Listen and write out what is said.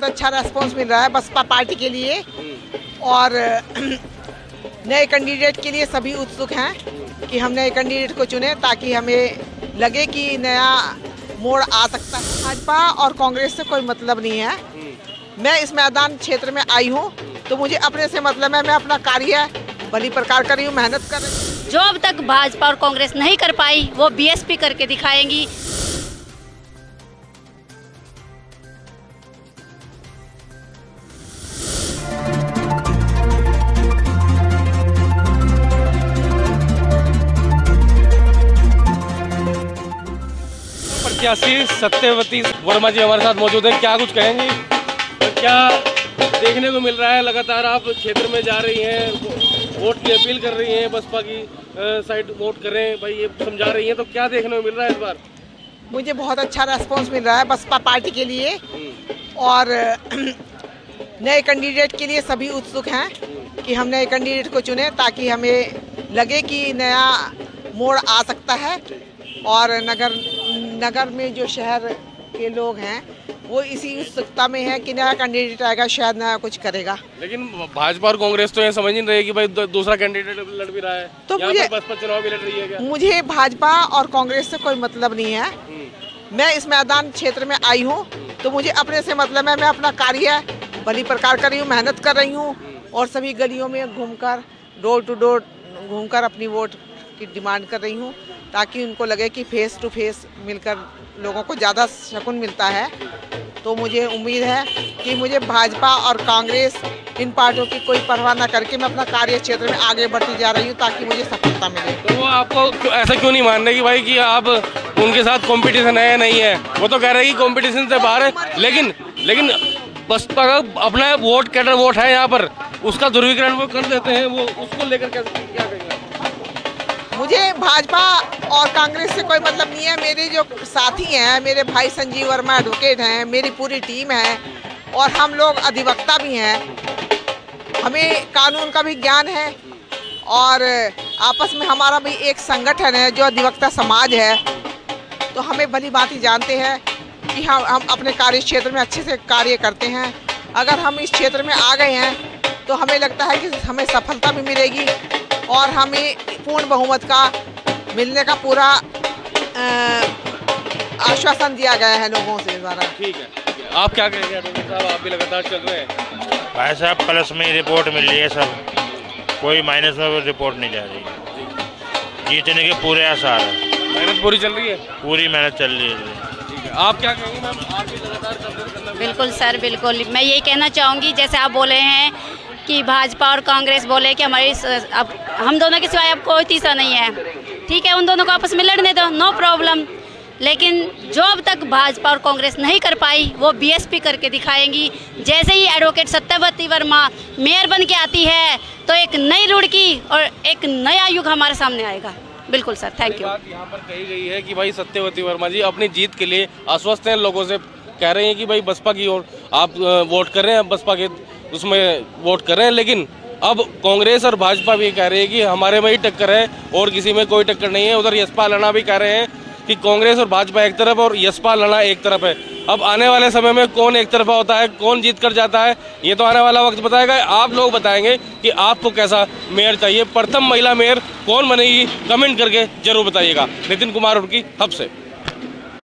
बहुत अच्छा रेस्पॉन्स मिल रहा है बसपा पार्टी के लिए और नए कैंडिडेट के लिए सभी उत्सुक हैं कि हम नए कैंडिडेट को चुने ताकि हमें लगे कि नया मोड़ आ सकता है। भाजपा और कांग्रेस से कोई मतलब नहीं है। मैं इस मैदान क्षेत्र में आई हूँ तो मुझे अपने से मतलब है। मैं अपना कार्य भली प्रकार कर रही हूँ, मेहनत कर रही हूँ। जो अब तक भाजपा और कांग्रेस नहीं कर पाई वो बीएसपी करके दिखाएंगी। प्रत्याशी सत्यवती वर्मा जी हमारे साथ मौजूद हैं। क्या कुछ कहेंगी? तो क्या देखने को मिल रहा है? लगातार आप क्षेत्र में जा रही हैं, वोट की अपील कर रही हैं, बसपा की साइड वोट करें भाई ये समझा रही हैं, तो क्या देखने को मिल रहा है इस बार? मुझे बहुत अच्छा रेस्पॉन्स मिल रहा है बसपा पार्टी के लिए और नए कैंडिडेट के लिए सभी उत्सुक हैं कि हम नए कैंडिडेट को चुने ताकि हमें लगे कि नया मोड़ आ सकता है और नगर में जो शहर के लोग हैं वो इसी उत्सुकता में है कि नया कैंडिडेट आएगा, शायद नया कुछ करेगा। लेकिन भाजपा और कांग्रेस तो ये समझ नहीं रही कि भाई दूसरा कैंडिडेट लड़ भी रहा है, तो मुझे बसपा चुनाव भी लड़ रही है क्या? मुझे भाजपा और कांग्रेस से कोई मतलब नहीं है। मैं इस मैदान क्षेत्र में आई हूँ तो मुझे अपने से मतलब है। मैं अपना कार्य भली प्रकार कर रही हूँ, मेहनत कर रही हूँ और सभी गलियों में घूमकर डोर टू डोर घूमकर अपनी वोट की डिमांड कर रही हूँ ताकि उनको लगे कि फेस टू फेस मिलकर लोगों को ज़्यादा सुकून मिलता है। तो मुझे उम्मीद है कि मुझे भाजपा और कांग्रेस इन पार्टियों की कोई परवाह न करके मैं अपना कार्य क्षेत्र में आगे बढ़ती जा रही हूँ ताकि मुझे सफलता मिले। तो वो आपको ऐसा क्यों नहीं मान रहे कि भाई कि आप उनके साथ कंपटीशन है नहीं है? वो तो कह रहे हैं कि कंपटीशन से बाहर है, लेकिन बसपा का अपना वोट कैडर वोट है यहाँ पर, उसका ध्रुवीकरण वो कर देते हैं। वो उसको लेकर क्या कहेंगे? मुझे भाजपा और कांग्रेस से कोई मतलब नहीं है। मेरे जो साथी हैं, मेरे भाई संजीव वर्मा एडवोकेट हैं, मेरी पूरी टीम है और हम लोग अधिवक्ता भी हैं। हमें कानून का भी ज्ञान है और आपस में हमारा भी एक संगठन है जो अधिवक्ता समाज है। तो हमें भली भांति जानते हैं कि हम अपने कार्य क्षेत्र में अच्छे से कार्य करते हैं। अगर हम इस क्षेत्र में आ गए हैं तो हमें लगता है कि हमें सफलता भी मिलेगी और हमें पूर्ण बहुमत का मिलने का पूरा आश्वासन दिया गया है लोगों से द्वारा। ठीक है, आप क्या कहेंगे एडवोकेट साहब? आप भी लगातार चल रहे हैं। भाई साहब प्लस में रिपोर्ट मिल रही है, सब कोई माइनस में रिपोर्ट नहीं जा रही है। जीतने के पूरे आसार है। मेहनत पूरी चल रही है? पूरी मेहनत चल रही है। ठीक है, आप क्या कहेंगे मैम? आप भी लगातार चल? बिल्कुल सर, बिल्कुल। मैं यही कहना चाहूँगी, जैसे आप बोले हैं कि भाजपा और कांग्रेस बोले कि हमारी अब हम दोनों के सिवाय अब कोई तीसरा नहीं है। ठीक है, उन दोनों को आपस में लड़ने दो, नो प्रॉब्लम। लेकिन जो अब तक भाजपा और कांग्रेस नहीं कर पाई वो बीएसपी करके दिखाएंगी। जैसे ही एडवोकेट सत्यवती वर्मा मेयर बन के आती है तो एक नई रुड़की और एक नया युग हमारे सामने आएगा। बिल्कुल सर, थैंक यू। यहाँ पर कही गई है कि भाई सत्यवती वर्मा जी अपनी जीत के लिए आश्वस्त हैं, लोगों से कह रहे हैं कि भाई बसपा की ओर आप वोट कर रहे हैं, बसपा के उसमें वोट कर रहे हैं। लेकिन अब कांग्रेस और भाजपा भी कह रहे हैं कि हमारे में ही टक्कर है और किसी में कोई टक्कर नहीं है। उधर यशपाल राणा भी कह रहे हैं कि कांग्रेस और भाजपा एक तरफ और यशपाल राणा एक तरफ है। अब आने वाले समय में कौन एक तरफा होता है, कौन जीत कर जाता है, ये तो आने वाला वक्त बताएगा। आप लोग बताएंगे कि आपको कैसा मेयर चाहिए, प्रथम महिला मेयर कौन बनेगी, कमेंट करके जरूर बताइएगा। नितिन कुमार उर्की, हब से।